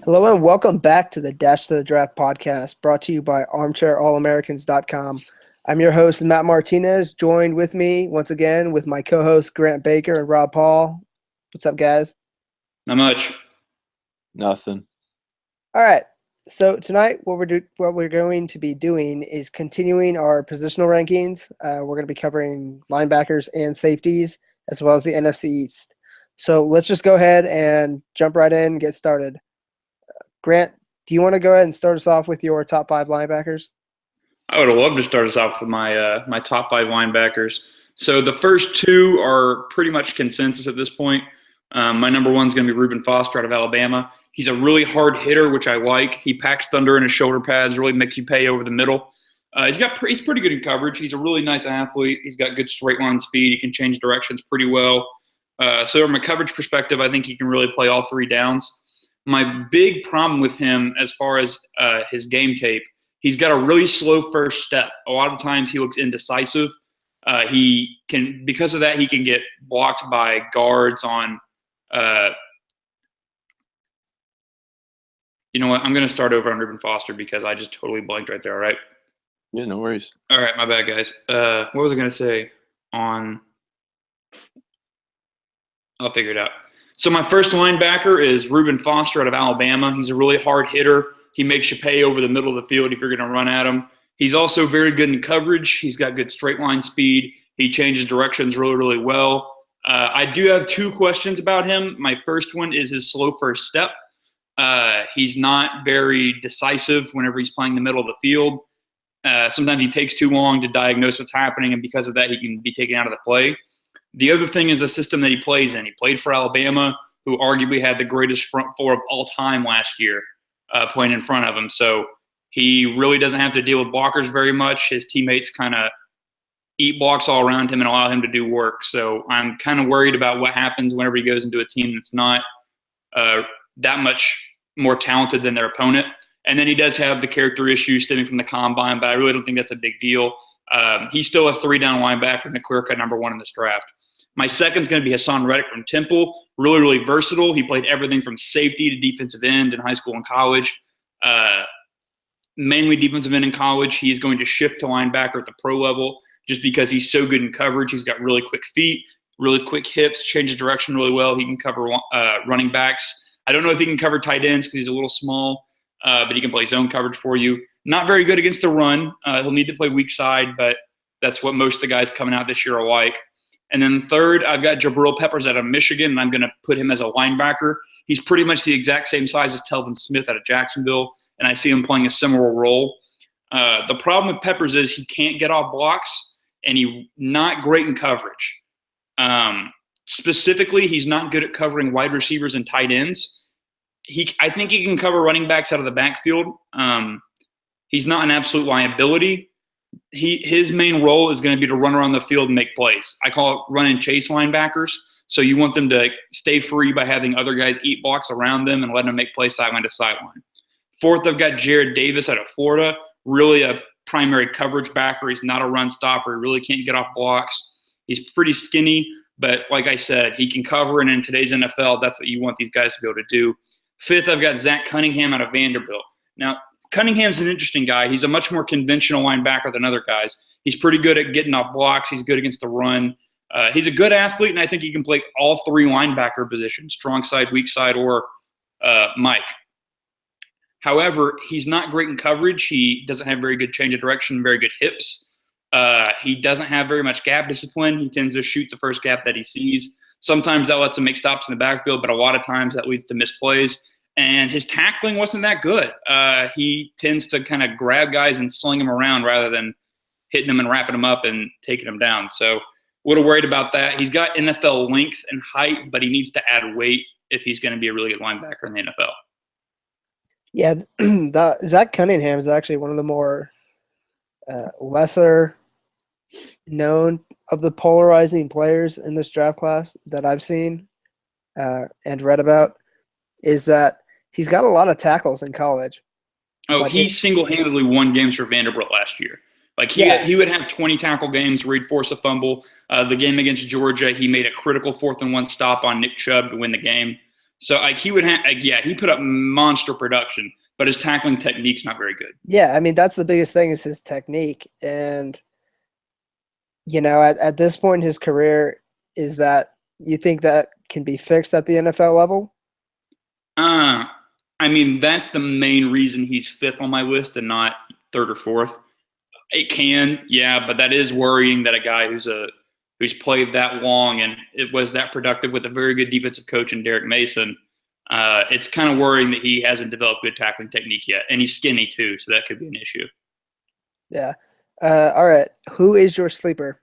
Hello and welcome back to the Dash to the Draft podcast brought to you by ArmchairAllAmericans.com. I'm your host, Matt Martinez, joined with me once again with my co-hosts Grant Baker and Rob Paul. What's up, guys? Not much. Nothing. All right. So tonight what we're going to be doing is continuing our positional rankings. We're going to be covering linebackers and safeties as well as the NFC East. So let's just go ahead and jump right in and get started. Grant, do you want to go ahead and start us off with your top 5 linebackers? I would love to start us off with my top 5 linebackers. So the first two are pretty much consensus at this point. My number one is going to be Reuben Foster out of Alabama. He's a really hard hitter, which I like. He packs thunder in his shoulder pads, really makes you pay over the middle. He's pretty good in coverage. He's a really nice athlete. He's got good straight line speed. He can change directions pretty well. So from a coverage perspective, I think he can really play all 3 downs. My big problem with him as far as his game tape, he's got a really slow first step. A lot of times he looks indecisive. Because of that, he can get blocked by guards on you know what? I'm going to start over on Reuben Foster because I just totally blanked right there, all right? Yeah, no worries. All right, my bad, guys. What was I going to say on – I'll figure it out. So my first linebacker is Reuben Foster out of Alabama. He's a really hard hitter. He makes you pay over the middle of the field if you're going to run at him. He's also very good in coverage. He's got good straight line speed. He changes directions really, really well. I do have 2 questions about him. My first one is his slow first step. He's not very decisive whenever he's playing the middle of the field. Sometimes he takes too long to diagnose what's happening, and because of that, he can be taken out of the play. The other thing is the system that he plays in. He played for Alabama, who arguably had the greatest front 4 of all time last year playing in front of him. So he really doesn't have to deal with blockers very much. His teammates kind of eat blocks all around him and allow him to do work. So I'm kind of worried about what happens whenever he goes into a team that's not that much more talented than their opponent. And then he does have the character issues stemming from the combine, but I really don't think that's a big deal. He's still a 3-down linebacker and the clear-cut number 1 in this draft. My second is going to be Hassan Reddick from Temple. Really, really versatile. He played everything from safety to defensive end in high school and college. Mainly defensive end in college. He's going to shift to linebacker at the pro level just because he's so good in coverage. He's got really quick feet, really quick hips, changes direction really well. He can cover running backs. I don't know if he can cover tight ends because he's a little small, but he can play zone coverage for you. Not very good against the run. He'll need to play weak side, but that's what most of the guys coming out this year are like. And then third, I've got Jabril Peppers out of Michigan, and I'm going to put him as a linebacker. He's pretty much the exact same size as Telvin Smith out of Jacksonville, and I see him playing a similar role. The problem with Peppers is he can't get off blocks, and he's not great in coverage. Specifically, he's not good at covering wide receivers and tight ends. I think he can cover running backs out of the backfield. He's not an absolute liability. His main role is going to be to run around the field and make plays. I call it run and chase linebackers. So you want them to stay free by having other guys eat blocks around them and letting them make plays sideline to sideline. Fourth, I've got Jared Davis out of Florida, really a primary coverage backer. He's not a run stopper. He really can't get off blocks. He's pretty skinny, but like I said, he can cover, and in today's NFL, that's what you want these guys to be able to do. Fifth, I've got Zach Cunningham out of Vanderbilt. Now, Cunningham's an interesting guy. He's a much more conventional linebacker than other guys. He's pretty good at getting off blocks. He's good against the run. He's a good athlete, and I think he can play all 3 linebacker positions, strong side, weak side, or Mike. However, he's not great in coverage. He doesn't have very good change of direction, very good hips. He doesn't have very much gap discipline. He tends to shoot the first gap that he sees. Sometimes that lets him make stops in the backfield, but a lot of times that leads to missed plays. And his tackling wasn't that good. He tends to kind of grab guys and sling them around rather than hitting them and wrapping them up and taking them down. So a little worried about that. He's got NFL length and height, but he needs to add weight if he's going to be a really good linebacker in the NFL. Yeah, Zach Cunningham is actually one of the more lesser known of the polarizing players in this draft class that I've seen and read about, is that he's got a lot of tackles in college. Oh, he single-handedly won games for Vanderbilt last year. Like he would have 20 tackle games where he'd force a fumble. The game against Georgia, he made a critical 4th and 1 stop on Nick Chubb to win the game. So like he would have, he put up monster production, but his tackling technique's not very good. Yeah, I mean that's the biggest thing is his technique, and at this point in his career, is that you think that can be fixed at the NFL level? I mean, that's the main reason he's fifth on my list and not third or fourth. It can, yeah, but that is worrying that a guy who's played that long and it was that productive with a very good defensive coach in Derek Mason. It's kind of worrying that he hasn't developed good tackling technique yet, and he's skinny too, so that could be an issue. Yeah. All right. Who is your sleeper?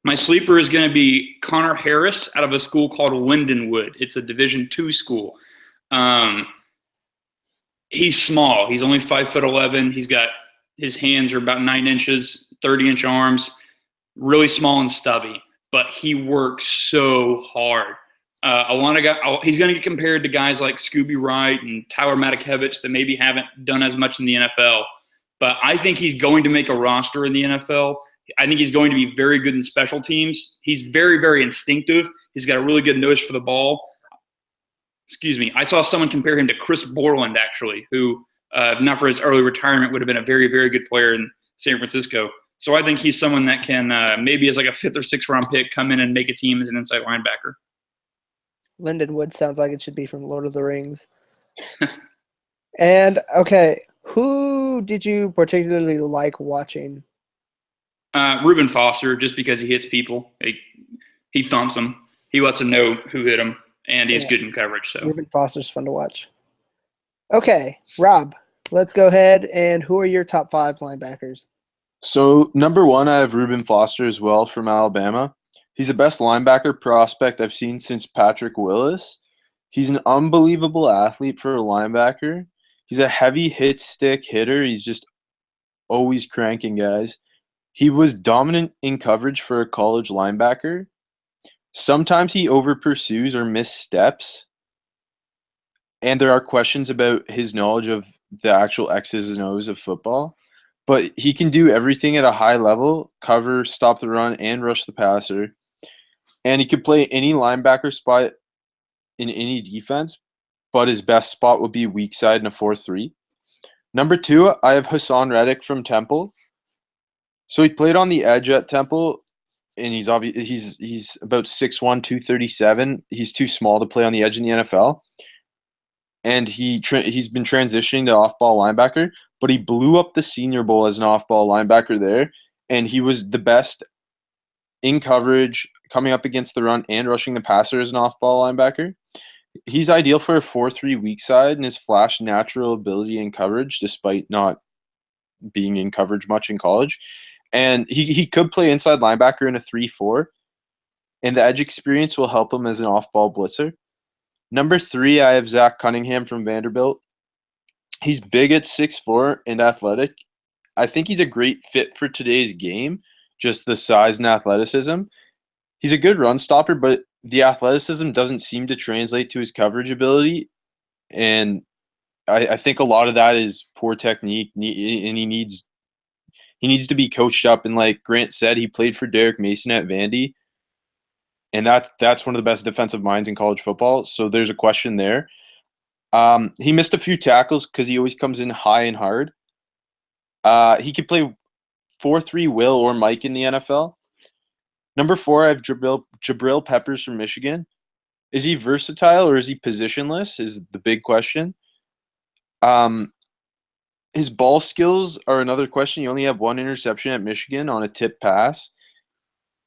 My sleeper is going to be Connor Harris out of a school called Lindenwood. It's a Division II school. He's small. He's only 5'11". His hands are about 9 inches, 30-inch arms, really small and stubby. But he works so hard. A lot of guys, he's going to get compared to guys like Scooby Wright and Tyler Matakevich that maybe haven't done as much in the NFL. But I think he's going to make a roster in the NFL. I think he's going to be very good in special teams. He's very, very instinctive. He's got a really good nose for the ball. Excuse me. I saw someone compare him to Chris Borland, actually, who, not for his early retirement, would have been a very, very good player in San Francisco. So I think he's someone that can maybe as like a 5th or 6th round pick come in and make a team as an inside linebacker. Lindenwood sounds like it should be from Lord of the Rings. And, okay, who did you particularly like watching? Reuben Foster, just because he hits people. He thumps them. He lets them know who hit him, and he's good in coverage. So Reuben Foster's fun to watch. Okay, Rob, let's go ahead. And who are your top 5 linebackers? So, number 1, I have Reuben Foster as well from Alabama. He's the best linebacker prospect I've seen since Patrick Willis. He's an unbelievable athlete for a linebacker. He's a heavy hit stick hitter. He's just always cranking guys. He was dominant in coverage for a college linebacker. Sometimes he over-pursues or missteps. And there are questions about his knowledge of the actual X's and O's of football. But he can do everything at a high level, cover, stop the run, and rush the passer. And he could play any linebacker spot in any defense, but his best spot would be weak side in a 4-3. Number 2, I have Hassan Reddick from Temple. So he played on the edge at Temple, and he's about 6'1", 237. He's too small to play on the edge in the NFL. And he's been transitioning to off-ball linebacker, but he blew up the Senior Bowl as an off-ball linebacker there, and he was the best in coverage, coming up against the run and rushing the passer as an off-ball linebacker. He's ideal for a 4-3 weak side and his flash natural ability in coverage, despite not being in coverage much in college. And he could play inside linebacker in a 3-4, and the edge experience will help him as an off-ball blitzer. Number 3, I have Zach Cunningham from Vanderbilt. He's big at 6'4" and athletic. I think he's a great fit for today's game, just the size and athleticism. He's a good run stopper, but the athleticism doesn't seem to translate to his coverage ability. And I think a lot of that is poor technique, and he needs to be coached up. And like Grant said, he played for Derek Mason at Vandy, and that's one of the best defensive minds in college football. So there's a question there. He missed a few tackles because he always comes in high and hard. He could play 4-3 Will or Mike in the NFL. Number 4, I have Jabril Peppers from Michigan. Is he versatile or is he positionless is the big question. His ball skills are another question. He only had 1 interception at Michigan on a tip pass.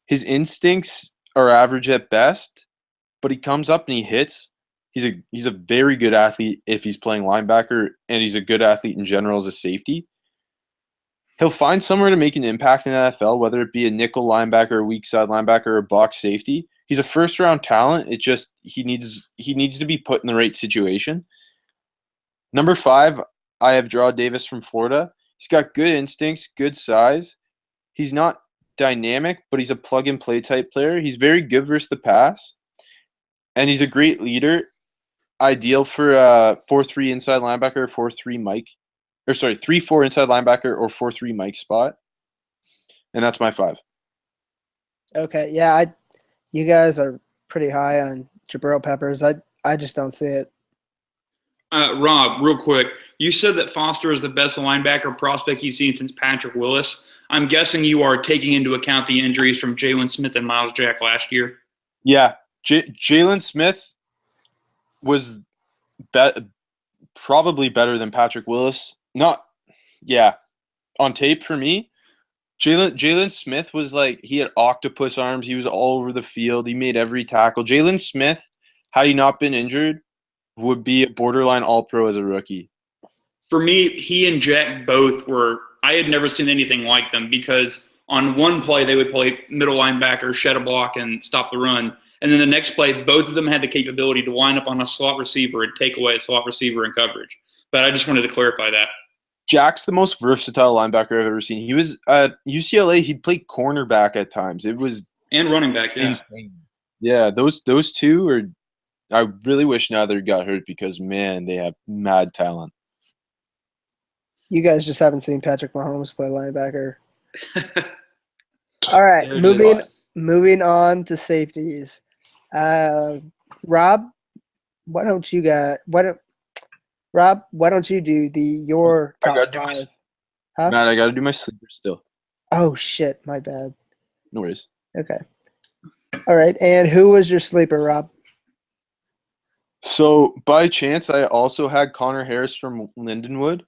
His instincts are average at best, but he comes up and he hits. He's a very good athlete if he's playing linebacker, and he's a good athlete in general as a safety. He'll find somewhere to make an impact in the NFL, whether it be a nickel linebacker, a weak side linebacker, or a box safety. He's a first-round talent. It just he needs to be put in the right situation. Number 5, I have Draw Davis from Florida. He's got good instincts, good size. He's not dynamic, but he's a plug-and-play type player. He's very good versus the pass, and he's a great leader. Ideal for a 4-3 inside linebacker, 4-3 Mike. 3-4 inside linebacker or 4-3 Mike spot. And that's my 5. Okay, yeah, you guys are pretty high on Jabril Peppers. I just don't see it. Rob, real quick, you said that Foster is the best linebacker prospect you've seen since Patrick Willis. I'm guessing you are taking into account the injuries from Jalen Smith and Miles Jack last year. Yeah, Jalen Smith was probably better than Patrick Willis. On tape for me, Jalen Smith was like, he had octopus arms. He was all over the field. He made every tackle. Jalen Smith, had he not been injured, would be a borderline all-pro as a rookie. For me, he and Jack both were – I had never seen anything like them because on one play they would play middle linebacker, shed a block, and stop the run. And then the next play, both of them had the capability to line up on a slot receiver and take away a slot receiver in coverage. But I just wanted to clarify that. Jack's the most versatile linebacker I've ever seen. He was at UCLA. He played cornerback at times. It was and running back, yeah. Insane. Yeah, those two are. I really wish neither got hurt because man, they have mad talent. You guys just haven't seen Patrick Mahomes play linebacker. All right, moving on to safeties. Rob, why don't you do your top five? Matt, I got to do my sleeper still. Oh shit, my bad. No worries. Okay. All right, and who was your sleeper, Rob? So by chance, I also had Connor Harris from Lindenwood.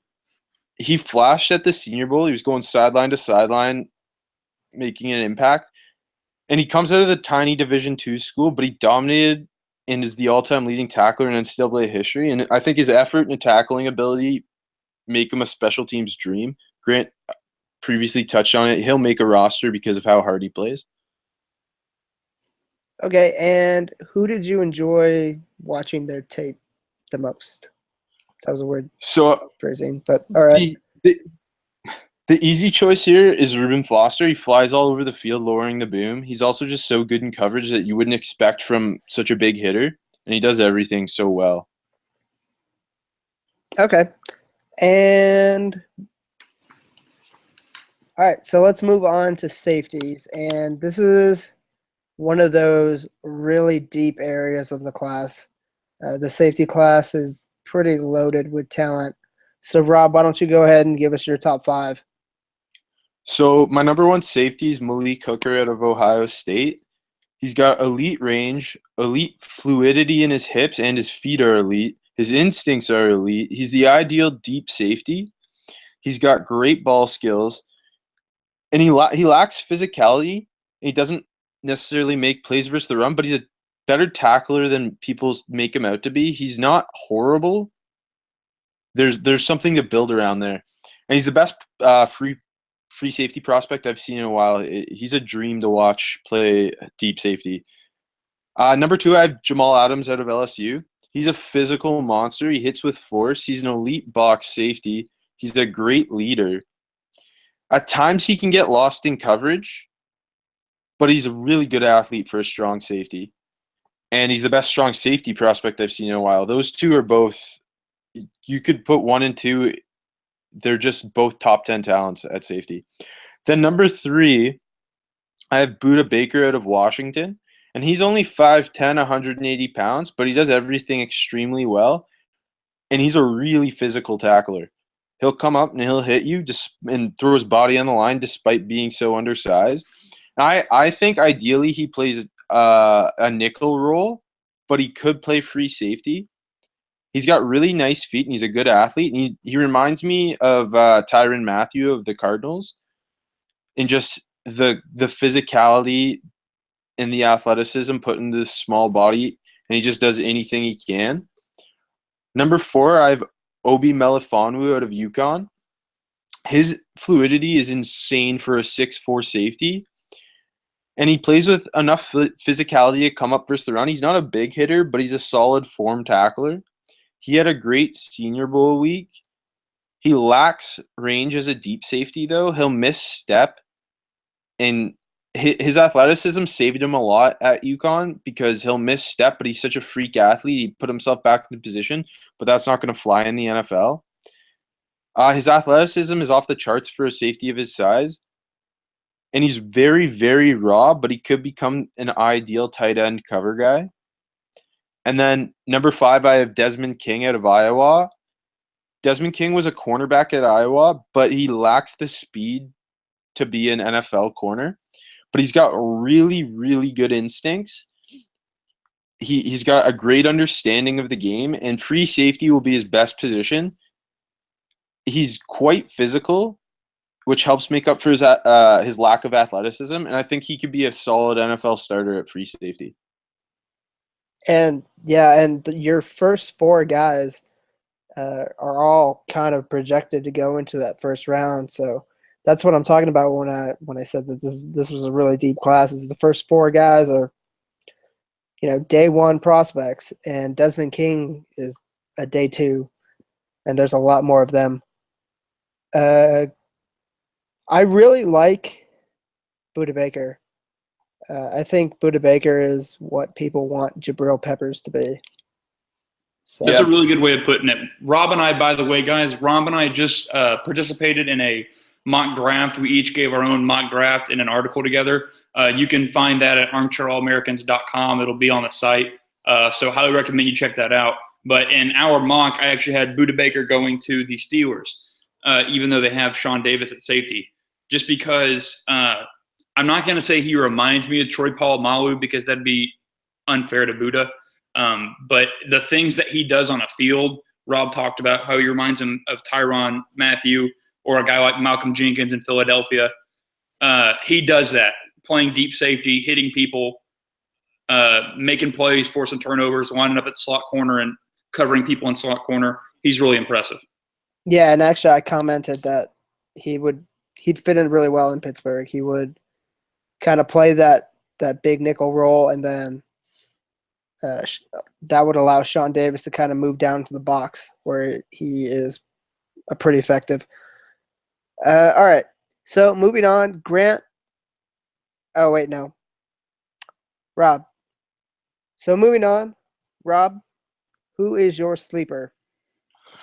He flashed at the Senior Bowl. He was going sideline to sideline, making an impact. And he comes out of the tiny Division II school, but he dominated and is the all-time leading tackler in NCAA history. And I think his effort and tackling ability make him a special teams dream. Grant previously touched on it. He'll make a roster because of how hard he plays. Okay, and who did you enjoy watching their tape the most? That was a weird phrasing, but all right. The easy choice here is Reuben Foster. He flies all over the field, lowering the boom. He's also just so good in coverage that you wouldn't expect from such a big hitter, and he does everything so well. Okay, and all right, so let's move on to safeties, and this is one of those really deep areas of the class. The safety class is pretty loaded with talent. So, Rob, why don't you go ahead and give us your top five? So, my number one safety is Malik Hooker out of Ohio State. He's got elite range, elite fluidity in his hips, and his feet are elite. His instincts are elite. He's the ideal deep safety. He's got great ball skills, and he lacks physicality. He doesn't necessarily make plays versus the run, but he's a better tackler than people make him out to be. He's not horrible. There's something to build around there, and he's the best free safety prospect I've seen in a while. He's a dream to watch play deep safety. Number two, I have Jamal Adams out of LSU. He's a physical monster. He hits with force. He's an elite box safety. He's a great leader. At times, he can get lost in coverage, but he's a really good athlete for a strong safety. And he's the best strong safety prospect I've seen in a while. Those two are both, you could put 1 and 2. They're just both top 10 talents at safety. Then number three, I have Budda Baker out of Washington. And he's only 5'10", 180 pounds, but he does everything extremely well. And he's a really physical tackler. He'll come up and he'll hit you and throw his body on the line despite being so undersized. I think ideally he plays a nickel role, but he could play free safety. He's got really nice feet, and he's a good athlete. And he reminds me of Tyrann Mathieu of the Cardinals in just the physicality and the athleticism put in this small body, and he just does anything he can. Number four, I have Obi Melifonwu out of UConn. His fluidity is insane for a 6'4" safety, and he plays with enough physicality to come up versus the run. He's not a big hitter, but he's a solid form tackler. He had a great Senior Bowl week. He lacks range as a deep safety, though. He'll misstep, and his athleticism saved him a lot at UConn because he'll misstep, but he's such a freak athlete. He put himself back into position, but that's not going to fly in the NFL. His athleticism is off the charts for a safety of his size, and he's very, very raw, but he could become an ideal tight end cover guy. And then number 5, I have Desmond King out of Iowa. Desmond King was a cornerback at Iowa, but he lacks the speed to be an NFL corner. But he's got really, really good instincts. He's got a great understanding of the game, and free safety will be his best position. He's quite physical, which helps make up for his lack of athleticism, and I think he could be a solid NFL starter at free safety. And your first 4 guys are all kind of projected to go into that first round. So that's what I'm talking about when I said that this was a really deep class. Is the first 4 guys are, day 1 prospects, and Desmond King is a day 2, and there's a lot more of them. I really like Budda Baker. I think Budda Baker is what people want Jabril Peppers to be. So. That's a really good way of putting it. Rob and I, by the way, guys, Rob and I just participated in a mock draft. We each gave our own mock draft in an article together. You can find that at armchairallamericans.com. It'll be on the site. So highly recommend you check that out. But in our mock, I actually had Budda Baker going to the Steelers, even though they have Sean Davis at safety. Just because I'm not going to say he reminds me of Troy Polamalu, because that'd be unfair to Budda. But the things that he does on a field, Rob talked about how he reminds him of Tyrann Mathieu or a guy like Malcolm Jenkins in Philadelphia. He does that, playing deep safety, hitting people, making plays, forcing turnovers, lining up at slot corner and covering people in slot corner. He's really impressive. Yeah, and actually I commented that he'd fit in really well in Pittsburgh. He would kind of play that big nickel role, and then that would allow Sean Davis to kind of move down to the box where he is pretty effective. All right, so moving on, Grant. Oh, wait, no. Rob. So moving on, Rob, who is your sleeper?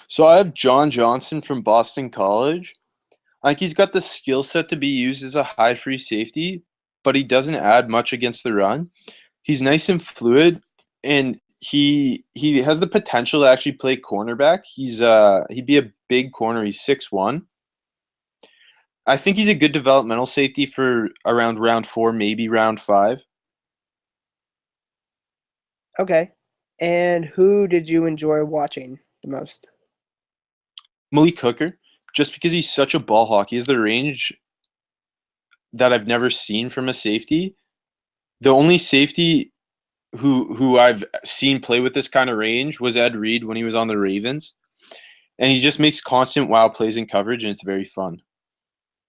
So I have John Johnson from Boston College. I think he's got the skill set to be used as a high free safety, but he doesn't add much against the run. He's nice and fluid, and he has the potential to actually play cornerback. He'd be a big corner. He's 6'1". I think he's a good developmental safety for around round 4, maybe round 5. Okay. And who did you enjoy watching the most? Malik Hooker, just because he's such a ball hawk. He has the range that I've never seen from a safety. The only safety who I've seen play with this kind of range was Ed Reed when he was on the Ravens. And he just makes constant wild plays in coverage, and it's very fun.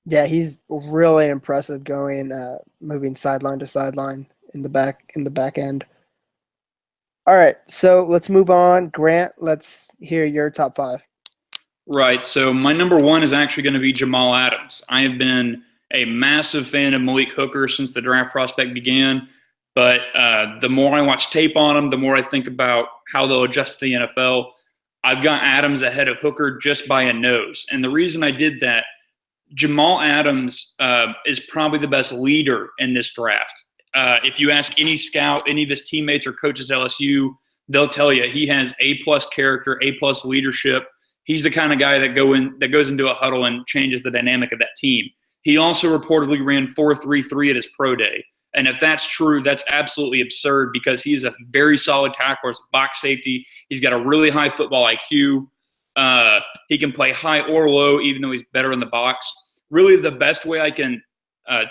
Yeah, he's really impressive going moving sideline to sideline in the back end. All right, so let's move on. Grant, let's hear your top 5. Right. So my number 1 is actually going to be Jamal Adams. I have been a massive fan of Malik Hooker since the draft prospect began. But the more I watch tape on him, the more I think about how they'll adjust to the NFL. I've got Adams ahead of Hooker just by a nose. And the reason I did that, Jamal Adams is probably the best leader in this draft. If you ask any scout, any of his teammates or coaches at LSU, they'll tell you he has A+ character, A+ leadership. He's the kind of guy that goes into a huddle and changes the dynamic of that team. He also reportedly ran 4.33 at his pro day. And if that's true, that's absolutely absurd, because he is a very solid tackler as a box safety. He's got a really high football IQ. He can play high or low, even though he's better in the box. Really, the best way I can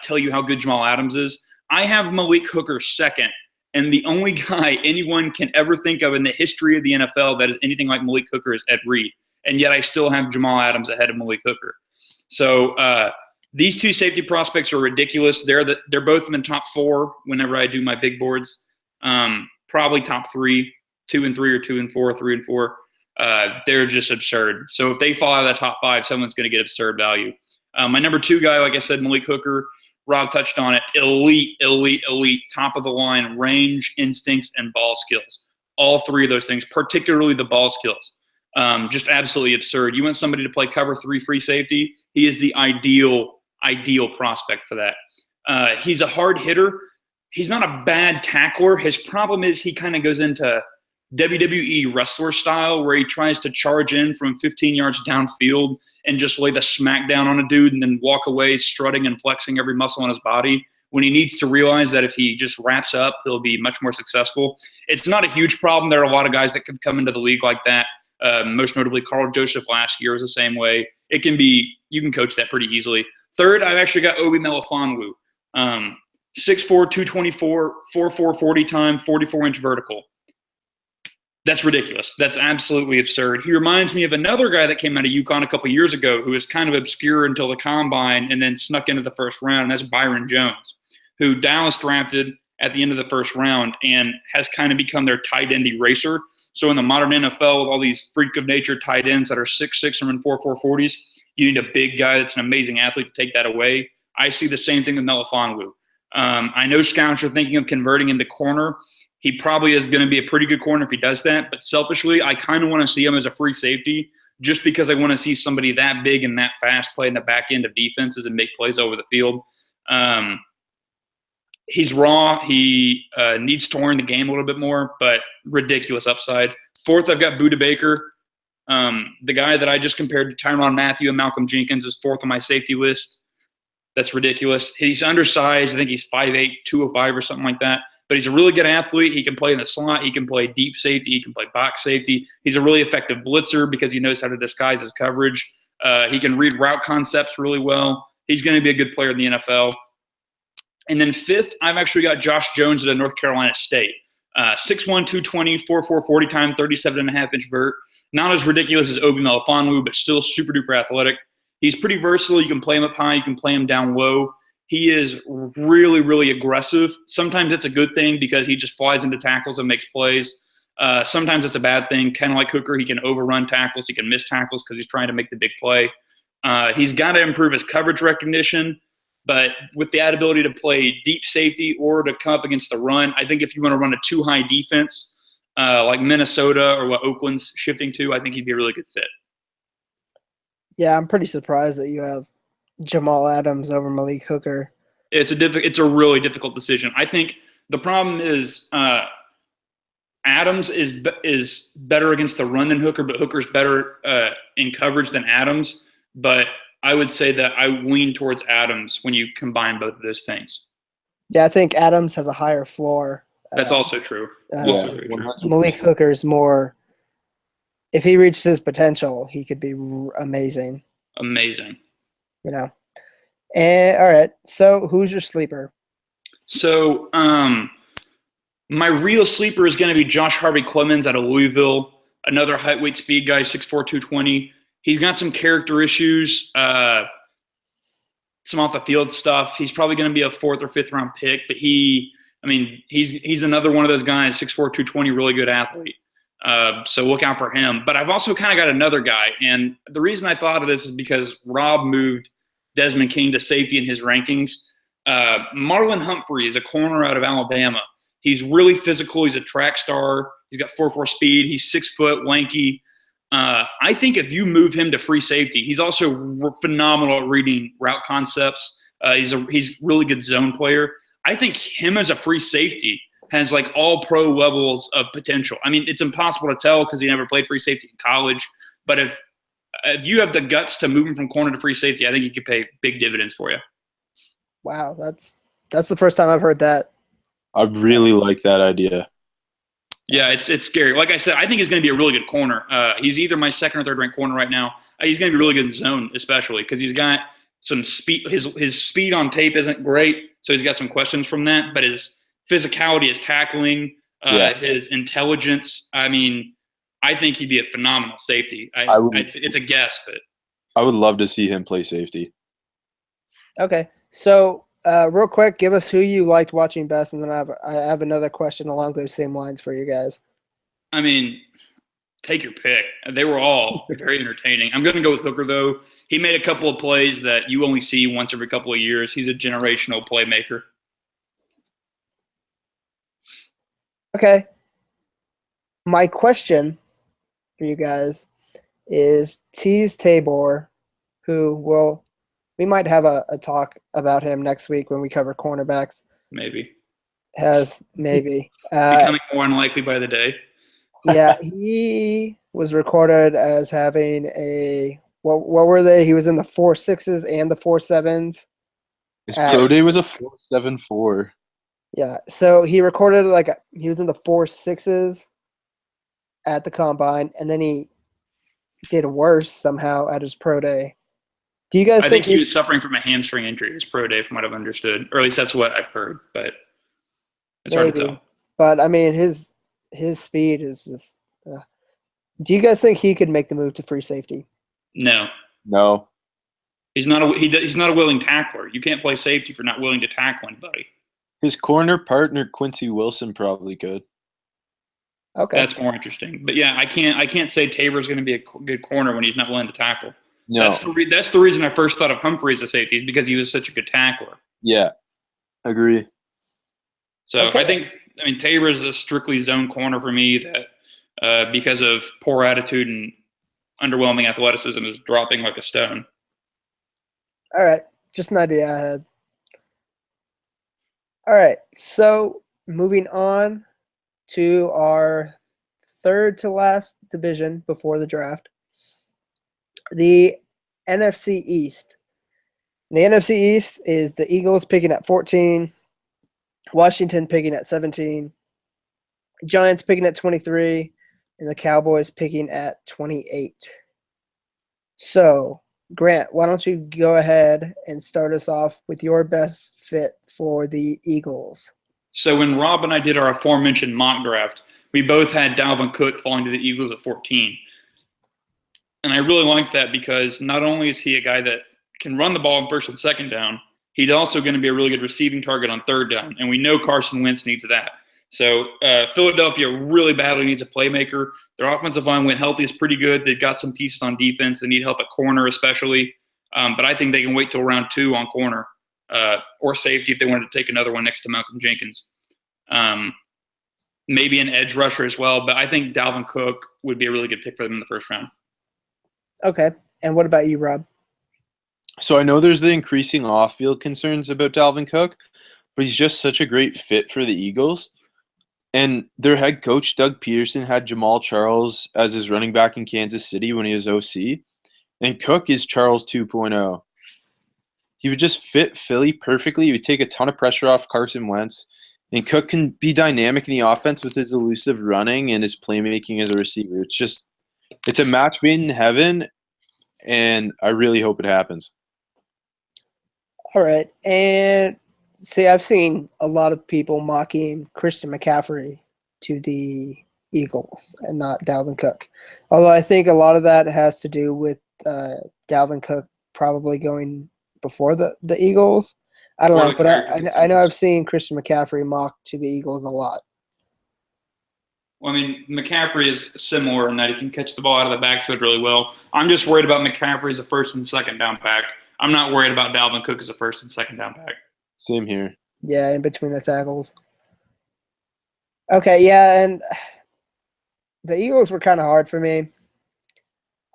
tell you how good Jamal Adams is, I have Malik Hooker second, and the only guy anyone can ever think of in the history of the NFL that is anything like Malik Hooker is Ed Reed. And yet I still have Jamal Adams ahead of Malik Hooker. So these two safety prospects are ridiculous. They're both in the top 4 whenever I do my big boards. Probably top 3, 2 and 3, or 2 and 4, 3 and 4. They're just absurd. So if they fall out of the top 5, someone's going to get absurd value. My number 2 guy, like I said, Malik Hooker. Rob touched on it. Elite, top of the line, range, instincts, and ball skills. All 3 of those things, particularly the ball skills. Just absolutely absurd. You want somebody to play cover 3 free safety? He is the ideal prospect for that. He's a hard hitter. He's not a bad tackler. His problem is he kind of goes into WWE wrestler style where he tries to charge in from 15 yards downfield and just lay the smackdown on a dude and then walk away strutting and flexing every muscle on his body, when he needs to realize that if he just wraps up, he'll be much more successful. It's not a huge problem. There are a lot of guys that can come into the league like that. Most notably, Carl Joseph last year was the same way. You can coach that pretty easily. Third, I've actually got Obi Melifonwu. 6'4", 224, 4.4 40 time, 44-inch vertical. That's ridiculous. That's absolutely absurd. He reminds me of another guy that came out of UConn a couple of years ago who was kind of obscure until the combine and then snuck into the first round, and that's Byron Jones, who Dallas drafted at the end of the first round and has kind of become their tight end eraser. So in the modern NFL with all these freak of nature tight ends that are 6'6" and 4.4 40s, you need a big guy that's an amazing athlete to take that away. I see the same thing with Melifonwu. I know scouts are thinking of converting him to corner. He probably is going to be a pretty good corner if he does that. But selfishly, I kind of want to see him as a free safety just because I want to see somebody that big and that fast play in the back end of defenses and make plays over the field. He's raw. He needs to learn the game a little bit more, but ridiculous upside. Fourth, I've got Budda Baker. The guy that I just compared to Tyrann Mathieu and Malcolm Jenkins is fourth on my safety list. That's ridiculous. He's undersized. I think he's 5'8", 205 or something like that. But he's a really good athlete. He can play in the slot. He can play deep safety. He can play box safety. He's a really effective blitzer because he knows how to disguise his coverage. He can read route concepts really well. He's going to be a good player in the NFL. And then fifth, I've actually got Josh Jones at North Carolina State. 6'1", 220, 4.4 40 time, 37.5-inch vert. Not as ridiculous as Obi Melifonwu, but still super duper athletic. He's pretty versatile. You can play him up high. You can play him down low. He is really, really aggressive. Sometimes it's a good thing because he just flies into tackles and makes plays. Sometimes it's a bad thing. Kind of like Hooker, he can overrun tackles. He can miss tackles because he's trying to make the big play. He's got to improve his coverage recognition. But with the ability to play deep safety or to come up against the run, I think if you want to run a too-high defense like Minnesota or what Oakland's shifting to, I think he'd be a really good fit. Yeah, I'm pretty surprised that you have Jamal Adams over Malik Hooker. It's a really difficult decision. I think the problem is Adams is better against the run than Hooker, but Hooker's better in coverage than Adams. But I would say that I lean towards Adams when you combine both of those things. Yeah, I think Adams has a higher floor. That's also true. Malik Hooker's more – if he reaches his potential, he could be amazing. Amazing. You know. And all right, so who's your sleeper? So my real sleeper is going to be Josh Harvey Clemens out of Louisville, another height, weight, speed guy, 6'4", 220. He's got some character issues, some off-the-field stuff. He's probably going to be a 4th or 5th round pick, but he's another one of those guys, 6'4", 220, really good athlete. So look out for him. But I've also kind of got another guy, and the reason I thought of this is because Rob moved Desmond King to safety in his rankings. Marlon Humphrey is a corner out of Alabama. He's really physical. He's a track star. He's got 4.4 speed. He's 6 foot, lanky. I think if you move him to free safety, he's also phenomenal at reading route concepts. He's a really good zone player. I think him as a free safety has like all pro levels of potential. I mean, it's impossible to tell because he never played free safety in college. But if you have the guts to move him from corner to free safety, I think he could pay big dividends for you. Wow, that's the first time I've heard that. I really like that idea. Yeah, it's scary. Like I said, I think he's going to be a really good corner. He's either my 2nd or 3rd ranked corner right now. He's going to be really good in zone, especially because he's got some speed. His speed on tape isn't great, so he's got some questions from that. But his physicality, his tackling, his intelligence. I mean, I think he'd be a phenomenal safety. It's a guess, but I would love to see him play safety. Okay, so real quick, give us who you liked watching best, and then I have another question along those same lines for you guys. I mean, take your pick. They were all very entertaining. I'm going to go with Hooker, though. He made a couple of plays that you only see once every couple of years. He's a generational playmaker. Okay. My question for you guys is Tease Tabor, who we might have a talk about him next week when we cover cornerbacks. Maybe. Maybe. Becoming more unlikely by the day. Yeah, he was recorded as having a what were they? He was in the 4.6s and the 4.7s. His At pro day was a 4.74. yeah, so he recorded he was in the 4.6s at the combine, and then he did worse somehow at his pro day. Do you guys I think think he he was suffering from a hamstring injury his pro day, from what I've understood, or at least that's what I've heard. But it's hard to maybe? tell. But I mean, his speed is just. Do you guys think he could make the move to free safety? No, No. he's not a willing tackler. You can't play safety if you're not willing to tackle anybody. His corner partner, Quincy Wilson, probably could. Okay, That's more interesting. But yeah, I can't say Tabor's going to be a good corner when he's not willing to tackle. No. That's the reason I first thought of Humphrey as a safety, is because he was such a good tackler. Yeah. Agree. So okay, I mean, Tabor is a strictly zone corner for me that, because of poor attitude and underwhelming athleticism, is dropping like a stone. all right. Just an idea I had. All right, so moving on to our third to last division before the draft, the NFC East. The NFC East is the Eagles picking at 14, Washington picking at 17, Giants picking at 23, and the Cowboys picking at 28. So, Grant, why don't you go ahead and start us off with your best fit for the Eagles? So when Rob and I did our aforementioned mock draft, we both had Dalvin Cook falling to the Eagles at 14. And I really like that because not only is he a guy that can run the ball in first and second down, he's also going to be a really good receiving target on third down. And we know Carson Wentz needs that. So Philadelphia really badly needs a playmaker. Their offensive line, when healthy, is pretty good. They've got some pieces on defense. They need help at corner especially. But I think they can wait till round 2 on corner or safety if they wanted to take another one next to Malcolm Jenkins. Maybe an edge rusher as well. But I think Dalvin Cook would be a really good pick for them in the first round. Okay. And what about you, Rob? So I know there's the increasing off-field concerns about Dalvin Cook, but he's just such a great fit for the Eagles. And their head coach, Doug Peterson, had Jamal Charles as his running back in Kansas City when he was OC. And Cook is Charles 2.0. He would just fit Philly perfectly. He would take a ton of pressure off Carson Wentz. And Cook can be dynamic in the offense with his elusive running and his playmaking as a receiver. It's a match made in heaven, and I really hope it happens. All right. And see, I've seen a lot of people mocking Christian McCaffrey to the Eagles and not Dalvin Cook. Although I think a lot of that has to do with Dalvin Cook probably going before the Eagles. I don't Or know, the but I know I've characteristics. seen Christian McCaffrey mocked to the Eagles a lot. Well, I mean, McCaffrey is similar in that he can catch the ball out of the backfield really well. I'm just worried about McCaffrey as a first and second down back. I'm not worried about Dalvin Cook as a first and second down back. Same here. Yeah, in between the tackles. Okay, yeah, and the Eagles were kind of hard for me.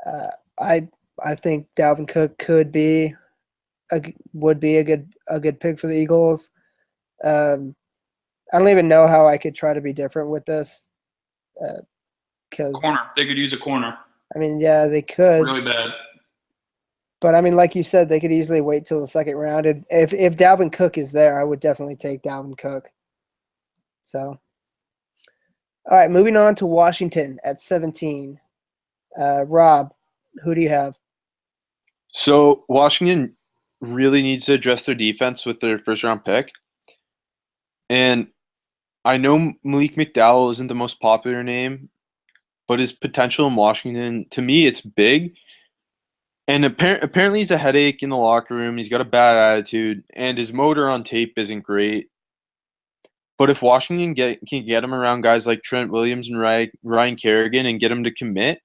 Uh, I I think Dalvin Cook would be a good pick for the Eagles. Um, I don't even know how I could try to be different with this because Corner. They could use a corner I mean, yeah, they could, really bad. but I mean, like you said, they could easily wait till the second round. And if Dalvin Cook is there, I would definitely take Dalvin Cook. So, all right, moving on to Washington at 17. Rob, who do you have? So Washington really needs to address their defense with their first round pick. And I know Malik McDowell isn't the most popular name, but his potential in Washington, to me, it's big. And apparently he's a headache in the locker room. He's got a bad attitude, and his motor on tape isn't great. But if Washington can get him around guys like Trent Williams and Ryan Kerrigan and get him to commit,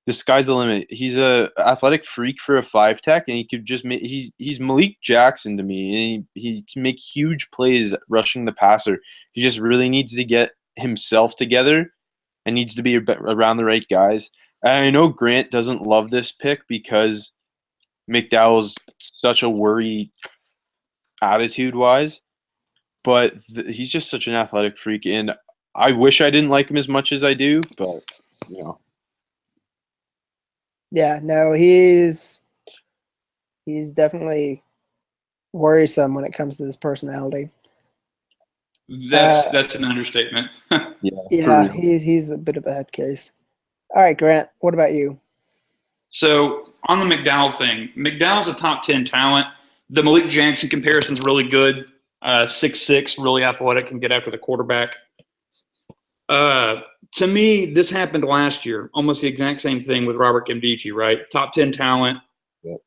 the sky's the limit. He's a athletic freak for a 5 tech, and he could just make, he's Malik Jackson to me, and he can make huge plays rushing the passer. He just really needs to get himself together and needs to be around the right guys. And I know Grant doesn't love this pick because McDowell's such a worry attitude-wise, but he's just such an athletic freak, and I wish I didn't like him as much as I do, but you know. Yeah, no, he's definitely worrisome when it comes to his personality. That's an understatement. Yeah, for Yeah, real. he's a bit of a head case. All right, Grant, what about you? So on the McDowell thing, McDowell's a top 10 talent. The Malik Jackson comparison's really good. 6'6", really athletic, can get after the quarterback. To me, this happened last year. Almost the exact same thing with Robert Nkemdiche, right? Top 10 talent, Yep.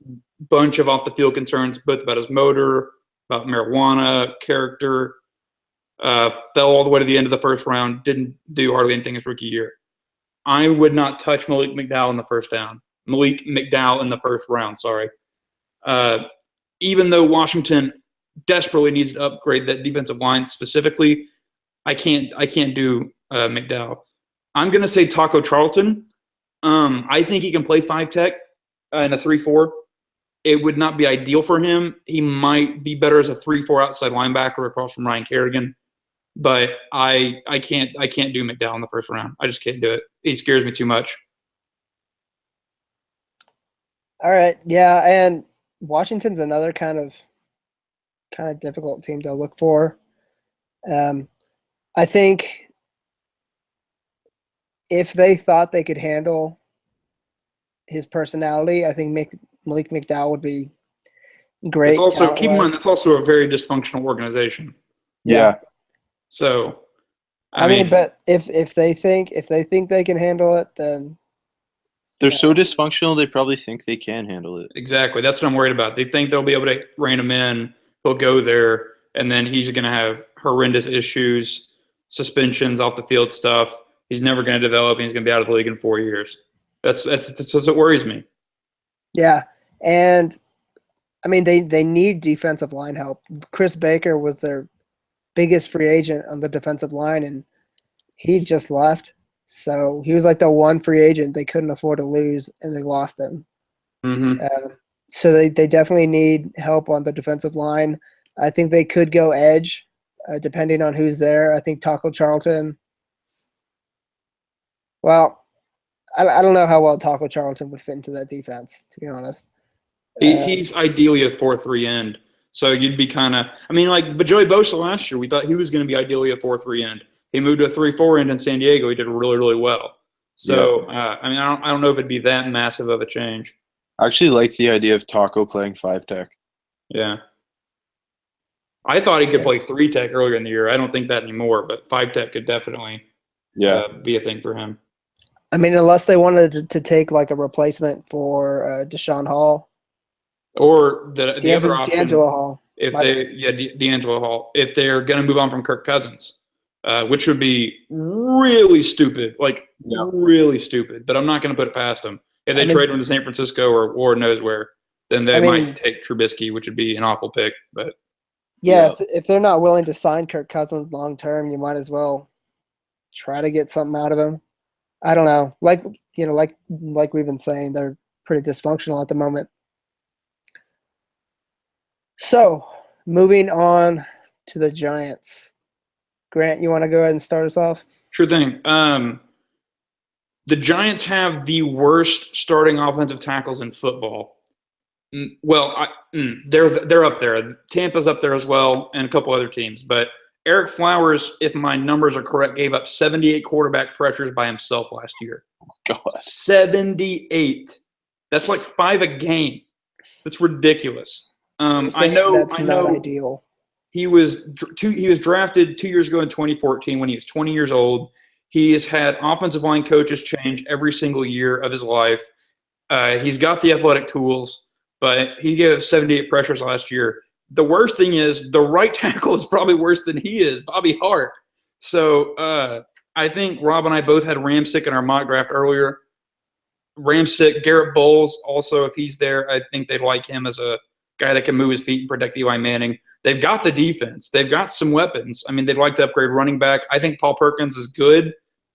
bunch of off the field concerns, both about his motor, about marijuana, character. Fell all the way to the end of the first round. Didn't do hardly anything his rookie year. I would not touch Malik McDowell in the first round. Sorry. Even though Washington desperately needs to upgrade that defensive line specifically, I can't do McDowell. I'm going to say Taco Charlton. I think he can play 5 tech in a 3-4. It would not be ideal for him. He might be better as a 3-4 outside linebacker across from Ryan Kerrigan. But I can't do McDowell in the first round. I just can't do it. He scares me too much. All right, yeah, and Washington's another kind of difficult team to look for. I think if they thought they could handle his personality, I think Malik McDowell would be great. It's also keep in mind talent-wise. that's also a very dysfunctional organization. Yeah. So I mean, but if they think they can handle it, then They're so dysfunctional, they probably think they can handle it. exactly. That's what I'm worried about. They think they'll be able to rein him in. He'll go there, and then he's going to have horrendous issues, suspensions, off the field stuff. He's never going to develop, and he's going to be out of the league in 4 years. That's what worries me. yeah. And I mean, they need defensive line help. Chris Baker was their biggest free agent on the defensive line, and he just left. So he was like the one free agent they couldn't afford to lose, and they lost him. Mm-hmm. So they definitely need help on the defensive line. I think they could go edge, depending on who's there. I think Taco Charlton. Well, I don't know how well Taco Charlton would fit into that defense, to be honest. He's ideally a 4-3 end. So you'd be kind of – I mean, but Joey Bosa last year, we thought he was going to be ideally a 4-3 end. He moved to a 3-4 end in San Diego. He did really, really well. So, I mean, I don't know if it'd be that massive of a change. I actually like the idea of Taco playing 5 tech. Yeah. I thought he could play 3 tech earlier in the year. I don't think that anymore, but 5 tech could definitely be a thing for him. I mean, unless they wanted to take like a replacement for Deshaun Hall. Or the other option, D'Angelo Hall. D'Angelo Hall. If they're going to move on from Kirk Cousins, which would be really stupid, really stupid. But I'm not going to put it past them. If they trade him to San Francisco or Lord knows where, then they might take Trubisky, which would be an awful pick. But if they're not willing to sign Kirk Cousins long term, you might as well try to get something out of him. I don't know. Like we've been saying, they're pretty dysfunctional at the moment. So, moving on to the Giants. Grant, you want to go ahead and start us off? Sure thing. The Giants have the worst starting offensive tackles in football. Well, they're up there. Tampa's up there as well, and a couple other teams. But Eric Flowers, if my numbers are correct, gave up 78 quarterback pressures by himself last year. God. 78. That's like 5 a game. That's ridiculous. I know that's not ideal. He was drafted 2 years ago in 2014 when he was 20 years old. He has had offensive line coaches change every single year of his life. He's got the athletic tools, but he gave 78 pressures last year. The worst thing is the right tackle is probably worse than he is, Bobby Hart. So I think Rob and I both had Ramsick in our mock draft earlier. Ramsick, Garrett Bowles also, if he's there, I think they'd like him as a guy that can move his feet and protect Eli Manning. They've got the defense. They've got some weapons. I mean, they'd like to upgrade running back. I think Paul Perkins is good,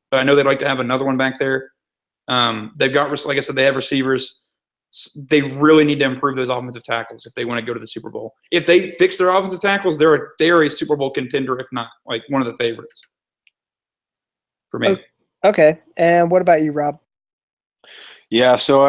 but I know they'd like to have another one back there. They've got, like I said, they have receivers. They really need to improve those offensive tackles if they want to go to the Super Bowl. If they fix their offensive tackles, they are a Super Bowl contender, if not like one of the favorites. for me. Okay. And what about you, Rob? Yeah, so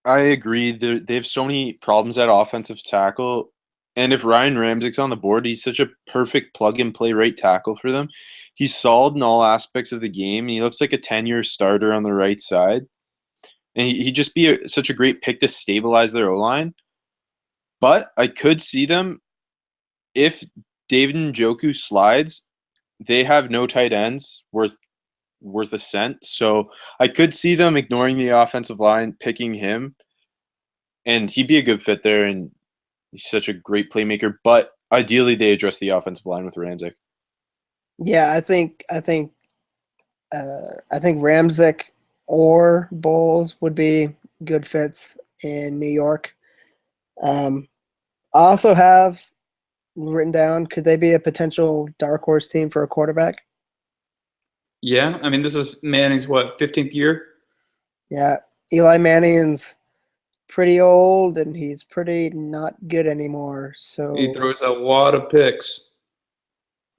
I agree. They have so many problems at offensive tackle. And if Ryan Ramczyk's on the board, he's such a perfect plug-and-play right tackle for them. He's solid in all aspects of the game. He looks like a 10-year starter on the right side. And he'd just be such a great pick to stabilize their O-line. But I could see them, if David Njoku slides, they have no tight ends worth a cent. So I could see them ignoring the offensive line, picking him, and he'd be a good fit there. And he's such a great playmaker. But ideally, they address the offensive line with Ramczyk. Yeah, I think Ramczyk or Bowles would be good fits in New York. I also have written down, could they be a potential dark horse team for a quarterback? Yeah, I mean, this is Manning's, 15th year? Yeah, Eli Manning's pretty old and he's pretty not good anymore. He So throws a lot of picks.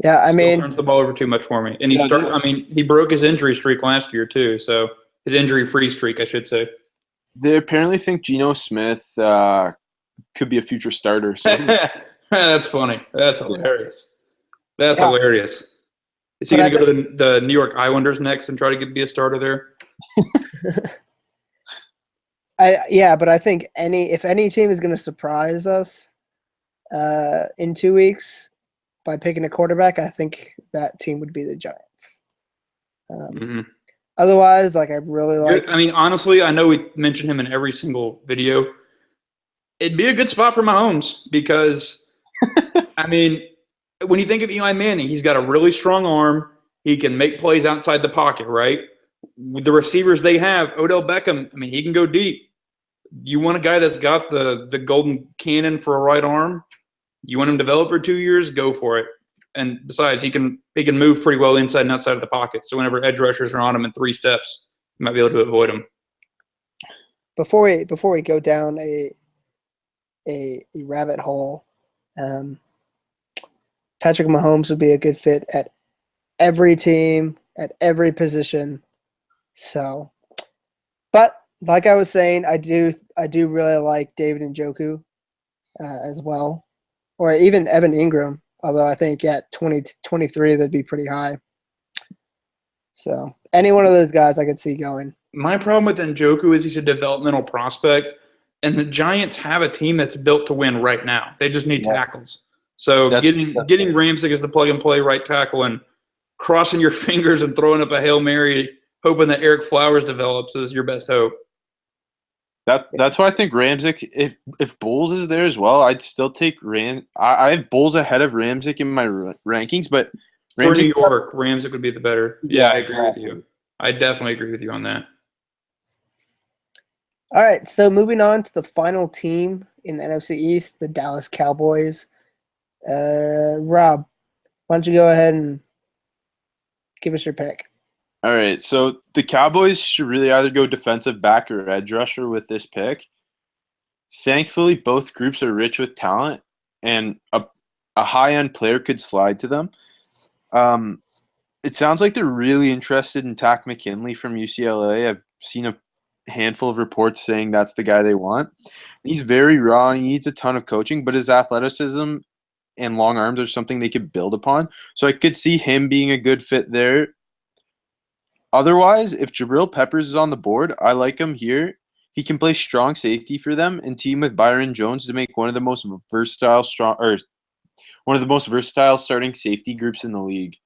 yeah, I Still mean, turns the ball over too much for me. And Yeah, he broke his injury streak last year too, so his injury-free streak, I should say. They apparently think Geno Smith could be a future starter. So That's funny. That's hilarious. That's Yeah. hilarious. Is he But going to go to the New York Islanders next and try to be a starter there? but I think if any team is going to surprise us in 2 weeks by picking a quarterback, I think that team would be the Giants. Otherwise, like, I really like. I mean, honestly, I know we mention him in every single video. It'd be a good spot for Mahomes because, I mean, when you think of Eli Manning, he's got a really strong arm. He can make plays outside the pocket, right? With the receivers they have, Odell Beckham, I mean, he can go deep. You want a guy that's got the golden cannon for a right arm? You want him to develop for 2 years? Go for it. And besides, he can move pretty well inside and outside of the pocket. So whenever edge rushers are on him in 3 steps, you might be able to avoid them. Before we go down a rabbit hole, Patrick Mahomes would be a good fit at every team, at every position. So, but like I was saying, I do really like David Njoku as well, or even Evan Ingram. Although I think at 23, that'd be pretty high. So any one of those guys I could see going. My problem with Njoku is he's a developmental prospect, and the Giants have a team that's built to win right now. They just need tackles. So getting Ramczyk as the plug-and-play right tackle and crossing your fingers and throwing up a Hail Mary, hoping that Eric Flowers develops, is your best hope. That's why I think Ramczyk. If Bowles is there as well, I'd still take I have Bowles ahead of Ramczyk in my rankings, but For New York, Ramczyk would be the better. Yeah, I agree with you. I definitely agree with you on that. All right, so moving on to the final team in the NFC East, the Dallas Cowboys. Rob, why don't you go ahead and give us your pick? All right, so the Cowboys should really either go defensive back or edge rusher with this pick. Thankfully, both groups are rich with talent, and a high-end player could slide to them. It sounds like they're really interested in Takk McKinley from UCLA. I've seen a handful of reports saying that's the guy they want. He's very raw and he needs a ton of coaching, but his athleticism and long arms are something they could build upon. So I could see him being a good fit there. Otherwise, if Jabril Peppers is on the board, I like him here. He can play strong safety for them and team with Byron Jones to make one of the most versatile starting safety groups in the league.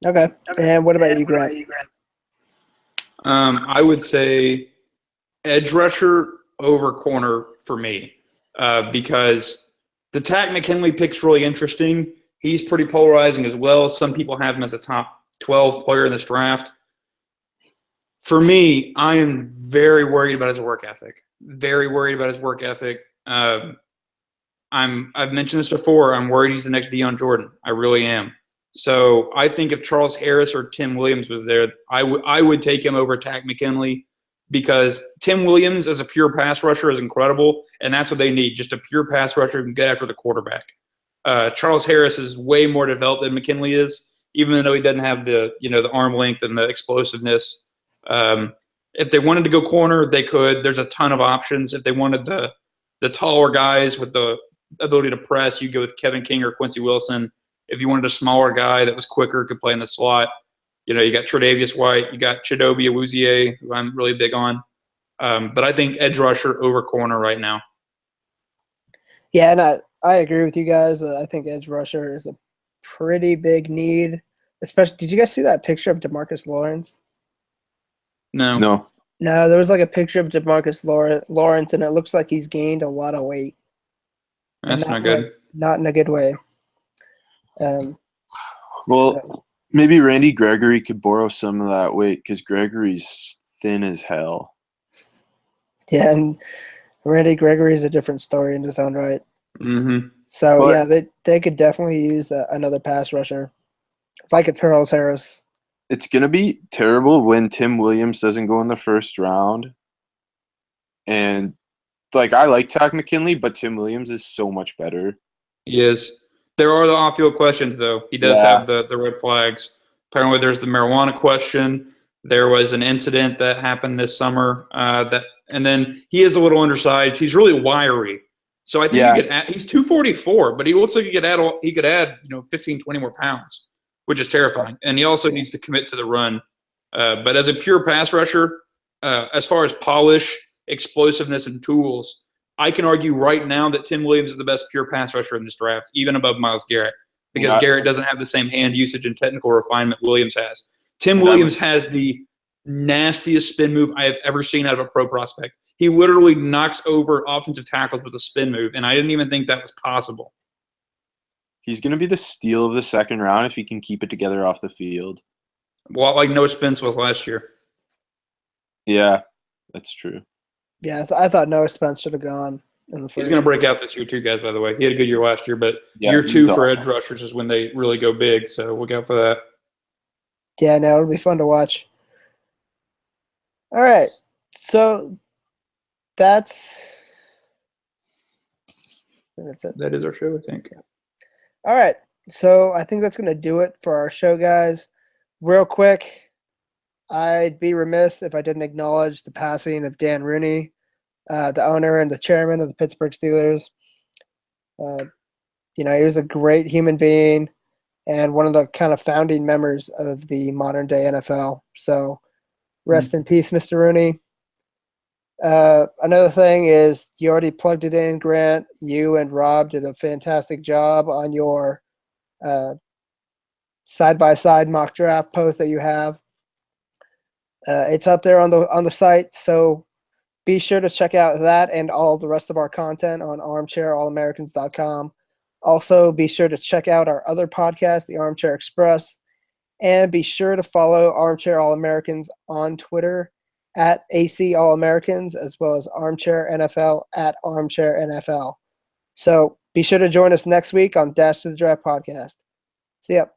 Okay. And what about you, Grant? I would say edge rusher over corner for me because the Takk McKinley pick's really interesting. He's pretty polarizing as well. Some people have him as a top 12 player in this draft. For me, I am very worried about his work ethic. Very worried about his work ethic. I've mentioned this before. I'm worried he's the next Deion Jordan. I really am. So I think if Charles Harris or Tim Williams was there, I would take him over Takk McKinley because Tim Williams as a pure pass rusher is incredible, and that's what they need, just a pure pass rusher who can get after the quarterback. Charles Harris is way more developed than McKinley is, even though he doesn't have the arm length and the explosiveness. If they wanted to go corner, they could. There's a ton of options. If they wanted the taller guys with the ability to press, you go with Kevin King or Quincy Wilson. If you wanted a smaller guy that was quicker, could play in the slot, you got Tre'Davious White, you got Chidobe Awuzie, who I'm really big on. But I think edge rusher over corner right now. Yeah, and I agree with you guys. I think edge rusher is a pretty big need. Especially, did you guys see that picture of DeMarcus Lawrence? No. No. No, there was like a picture of DeMarcus Lawrence, and it looks like he's gained a lot of weight. That's not good. Not in a good way. Well, maybe Randy Gregory could borrow some of that weight because Gregory's thin as hell. Yeah, and Randy Gregory is a different story in his own right. Mm-hmm. So, But- yeah, they could definitely use another pass rusher, like a Charles Harris. It's going to be terrible when Tim Williams doesn't go in the first round. And, I like Takk McKinley, but Tim Williams is so much better. He is. There are the off-field questions, though. He does Yeah. have the red flags. Apparently, there's the marijuana question. There was an incident that happened this summer and then he is a little undersized. He's really wiry. So I think he's 244, but he looks like he could add 15, 20 more pounds, which is terrifying. And he also needs to commit to the run. But as a pure pass rusher, as far as polish, explosiveness, and tools, I can argue right now that Tim Williams is the best pure pass rusher in this draft, even above Myles Garrett, because Garrett doesn't have the same hand usage and technical refinement Williams has. Tim Williams has the nastiest spin move I have ever seen out of a pro prospect. He literally knocks over offensive tackles with a spin move, and I didn't even think that was possible. He's going to be the steal of the second round if he can keep it together off the field. Well, like Noah Spence was last year. Yeah, that's true. Yeah, I thought Noah Spence should have gone in the first. He's going to break out this year too, guys, by the way. He had a good year last year, but year 2 for edge rushers is when they really go big, so look out for that. Yeah, no, it'll be fun to watch. All right, so that's it. That is our show, I think. All right, so I think that's going to do it for our show, guys. Real quick, I'd be remiss if I didn't acknowledge the passing of Dan Rooney, the owner and the chairman of the Pittsburgh Steelers. He was a great human being and one of the kind of founding members of the modern day NFL. So rest in peace, Mr. Rooney. Another thing is you already plugged it in, Grant. You and Rob did a fantastic job on your side-by-side mock draft post that you have. It's up there on the site, so be sure to check out that and all the rest of our content on armchairallamericans.com. Also, be sure to check out our other podcast, The Armchair Express, and be sure to follow Armchair All Americans on Twitter at AC All Americans, as well as Armchair NFL at Armchair NFL. So be sure to join us next week on Dash to the Draft podcast. See ya.